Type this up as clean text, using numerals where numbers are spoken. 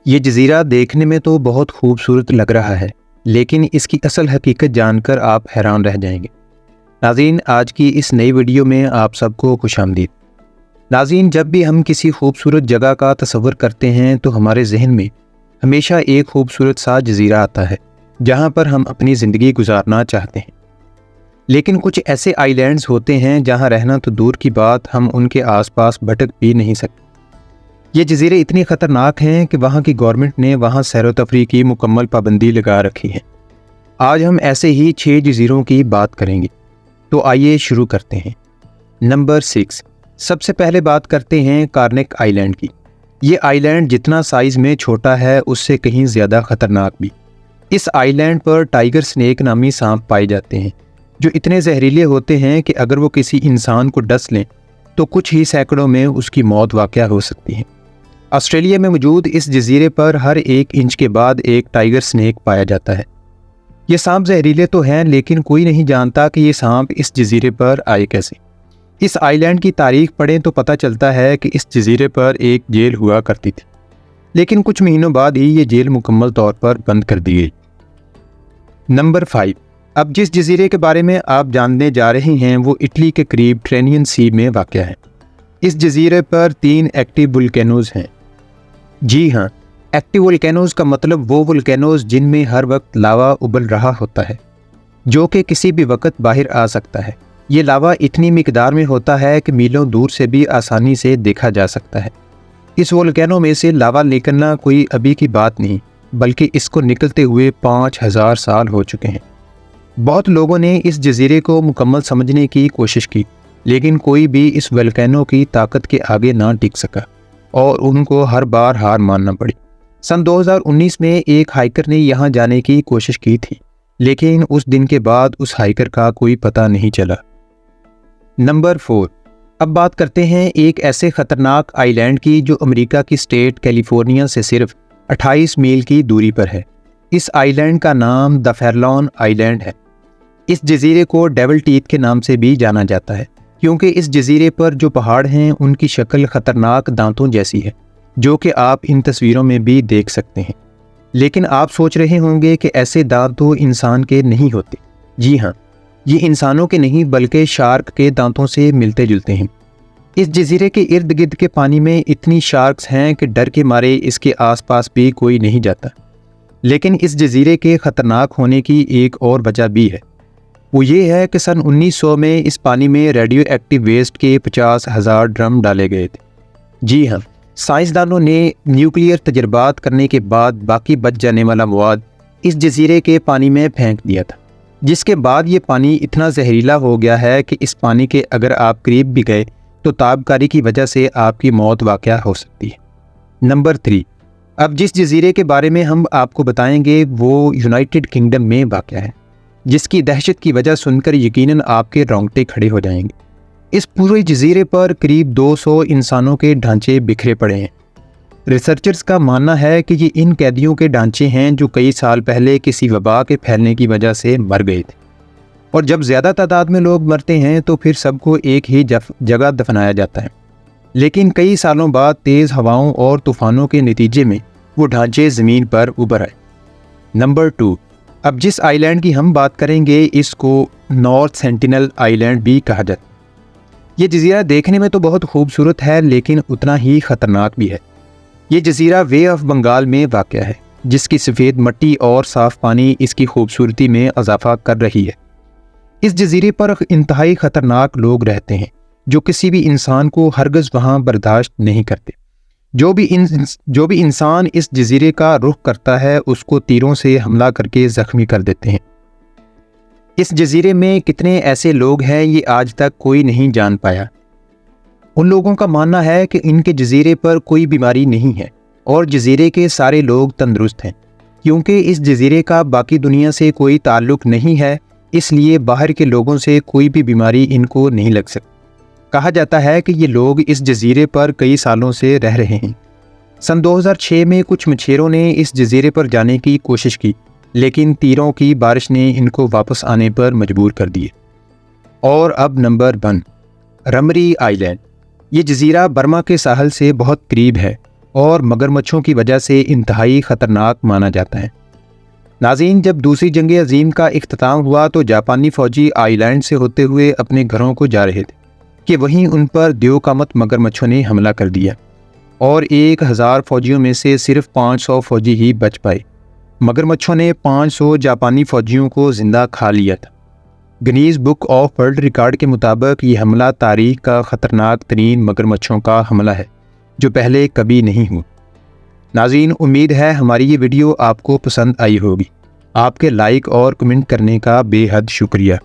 یہ جزیرہ دیکھنے میں تو بہت خوبصورت لگ رہا ہے، لیکن اس کی اصل حقیقت جان کر آپ حیران رہ جائیں گے۔ ناظرین، آج کی اس نئی ویڈیو میں آپ سب کو خوش آمدید۔ ناظرین، جب بھی ہم کسی خوبصورت جگہ کا تصور کرتے ہیں تو ہمارے ذہن میں ہمیشہ ایک خوبصورت سا جزیرہ آتا ہے جہاں پر ہم اپنی زندگی گزارنا چاہتے ہیں۔ لیکن کچھ ایسے آئی لینڈز ہوتے ہیں جہاں رہنا تو دور کی بات، ہم ان کے آس پاس بھٹک بھی نہیں سکتے۔ یہ جزیرے اتنے خطرناک ہیں کہ وہاں کی گورنمنٹ نے وہاں سیر و تفریح کی مکمل پابندی لگا رکھی ہے۔ آج ہم ایسے ہی 6 جزیروں کی بات کریں گے، تو آئیے شروع کرتے ہیں۔ نمبر 6، سب سے پہلے بات کرتے ہیں کارنک آئی لینڈ کی۔ یہ آئی لینڈ جتنا سائز میں چھوٹا ہے اس سے کہیں زیادہ خطرناک بھی۔ اس آئی لینڈ پر ٹائیگر سنیک نامی سانپ پائے جاتے ہیں جو اتنے زہریلے ہوتے ہیں کہ اگر وہ کسی انسان کو ڈس لیں تو کچھ ہی سینکڑوں میں اس کی موت واقع ہو سکتی ہے۔ آسٹریلیا میں موجود اس جزیرے پر ہر 1 انچ کے بعد ایک ٹائیگر سنیک پایا جاتا ہے۔ یہ سانپ زہریلے تو ہیں، لیکن کوئی نہیں جانتا کہ یہ سانپ اس جزیرے پر آئے کیسے۔ اس آئی لینڈ کی تاریخ پڑھیں تو پتہ چلتا ہے کہ اس جزیرے پر ایک جیل ہوا کرتی تھی، لیکن کچھ مہینوں بعد ہی یہ جیل مکمل طور پر بند کر دی گئی۔ نمبر 5، اب جس جزیرے کے بارے میں آپ جاننے جا رہے ہیں وہ اٹلی کے قریب ٹرینین سی میں واقع ہے۔ اس جزیرے پر 3 ایکٹیو ولکینوز ہیں۔ جی ہاں، ایکٹیو ولکینوز کا مطلب وہ ولکینوز جن میں ہر وقت لاوا ابل رہا ہوتا ہے، جو کہ کسی بھی وقت باہر آ سکتا ہے۔ یہ لاوا اتنی مقدار میں ہوتا ہے کہ میلوں دور سے بھی آسانی سے دیکھا جا سکتا ہے۔ اس ولکینو میں سے لاوا نکلنا کوئی ابھی کی بات نہیں، بلکہ اس کو نکلتے ہوئے 5000 سال ہو چکے ہیں۔ بہت لوگوں نے اس جزیرے کو مکمل سمجھنے کی کوشش کی، لیکن کوئی بھی اس ولکینو کی طاقت کے آگے نہ ٹک سکا اور ان کو ہر بار ہار ماننا پڑی۔ سن 2019 میں ایک ہائیکر نے یہاں جانے کی کوشش کی تھی، لیکن اس دن کے بعد اس ہائیکر کا کوئی پتہ نہیں چلا۔ نمبر 4، اب بات کرتے ہیں ایک ایسے خطرناک آئی لینڈ کی جو امریکہ کی اسٹیٹ کیلیفورنیا سے صرف 28 میل کی دوری پر ہے۔ اس آئی لینڈ کا نام دا فیرلون آئی لینڈ ہے۔ اس جزیرے کو ڈیول ٹیتھ کے نام سے بھی جانا جاتا ہے، کیونکہ اس جزیرے پر جو پہاڑ ہیں ان کی شکل خطرناک دانتوں جیسی ہے، جو کہ آپ ان تصویروں میں بھی دیکھ سکتے ہیں۔ لیکن آپ سوچ رہے ہوں گے کہ ایسے دانت تو انسان کے نہیں ہوتے۔ جی ہاں، یہ انسانوں کے نہیں بلکہ شارک کے دانتوں سے ملتے جلتے ہیں۔ اس جزیرے کے ارد گرد کے پانی میں اتنی شارکس ہیں کہ ڈر کے مارے اس کے آس پاس بھی کوئی نہیں جاتا۔ لیکن اس جزیرے کے خطرناک ہونے کی ایک اور وجہ بھی ہے، وہ یہ ہے کہ سن 1900 میں اس پانی میں ریڈیو ایکٹیو ویسٹ کے 50,000 ڈرم ڈالے گئے تھے۔ جی ہاں، سائنسدانوں نے نیوکلیئر تجربات کرنے کے بعد باقی بچ جانے والا مواد اس جزیرے کے پانی میں پھینک دیا تھا، جس کے بعد یہ پانی اتنا زہریلا ہو گیا ہے کہ اس پانی کے اگر آپ قریب بھی گئے تو تابکاری کی وجہ سے آپ کی موت واقع ہو سکتی ہے۔ نمبر 3، اب جس جزیرے کے بارے میں ہم آپ کو بتائیں گے وہ یونائٹڈ کنگڈم میں واقع ہے، جس کی دہشت کی وجہ سن کر یقیناً آپ کے رونگٹے کھڑے ہو جائیں گے۔ اس پورے جزیرے پر قریب 200 انسانوں کے ڈھانچے بکھرے پڑے ہیں۔ ریسرچرز کا ماننا ہے کہ یہ ان قیدیوں کے ڈھانچے ہیں جو کئی سال پہلے کسی وبا کے پھیلنے کی وجہ سے مر گئے تھے، اور جب زیادہ تعداد میں لوگ مرتے ہیں تو پھر سب کو ایک ہی جگہ دفنایا جاتا ہے۔ لیکن کئی سالوں بعد تیز ہواؤں اور طوفانوں کے نتیجے میں وہ ڈھانچے زمین پر ابھر آئے۔ نمبر 2، اب جس آئی لینڈ کی ہم بات کریں گے اس کو نارتھ سینٹینل آئی لینڈ بھی کہا جاتا ہے۔ یہ جزیرہ دیکھنے میں تو بہت خوبصورت ہے، لیکن اتنا ہی خطرناک بھی ہے۔ یہ جزیرہ وے آف بنگال میں واقع ہے، جس کی سفید مٹی اور صاف پانی اس کی خوبصورتی میں اضافہ کر رہی ہے۔ اس جزیرے پر انتہائی خطرناک لوگ رہتے ہیں جو کسی بھی انسان کو ہرگز وہاں برداشت نہیں کرتے۔ جو بھی انسان اس جزیرے کا رخ کرتا ہے اس کو تیروں سے حملہ کر کے زخمی کر دیتے ہیں۔ اس جزیرے میں کتنے ایسے لوگ ہیں یہ آج تک کوئی نہیں جان پایا۔ ان لوگوں کا ماننا ہے کہ ان کے جزیرے پر کوئی بیماری نہیں ہے اور جزیرے کے سارے لوگ تندرست ہیں، کیونکہ اس جزیرے کا باقی دنیا سے کوئی تعلق نہیں ہے، اس لیے باہر کے لوگوں سے کوئی بھی بیماری ان کو نہیں لگ سکتی۔ کہا جاتا ہے کہ یہ لوگ اس جزیرے پر کئی سالوں سے رہ رہے ہیں۔ سن 2006 میں کچھ مچھیروں نے اس جزیرے پر جانے کی کوشش کی، لیکن تیروں کی بارش نے ان کو واپس آنے پر مجبور کر دیے۔ اور اب نمبر 1، رمری آئی لینڈ۔ یہ جزیرہ برما کے ساحل سے بہت قریب ہے اور مگرمچھوں کی وجہ سے انتہائی خطرناک مانا جاتا ہے۔ ناظرین، جب دوسری جنگ عظیم کا اختتام ہوا تو جاپانی فوجی آئی لینڈ سے ہوتے ہوئے اپنے گھروں کو جا رہے تھے کہ وہیں ان پر دیوقامت مگرمچھوں نے حملہ کر دیا اور 1000 فوجیوں میں سے صرف 500 فوجی ہی بچ پائے۔ مگرمچھوں نے 500 جاپانی فوجیوں کو زندہ کھا لیا تھا۔ Guinness book of world record کے مطابق یہ حملہ تاریخ کا خطرناک ترین مگرمچھوں کا حملہ ہے جو پہلے کبھی نہیں ہوا۔ ناظرین، امید ہے ہماری یہ ویڈیو آپ کو پسند آئی ہوگی۔ آپ کے لائک اور کمنٹ کرنے کا بے حد شکریہ۔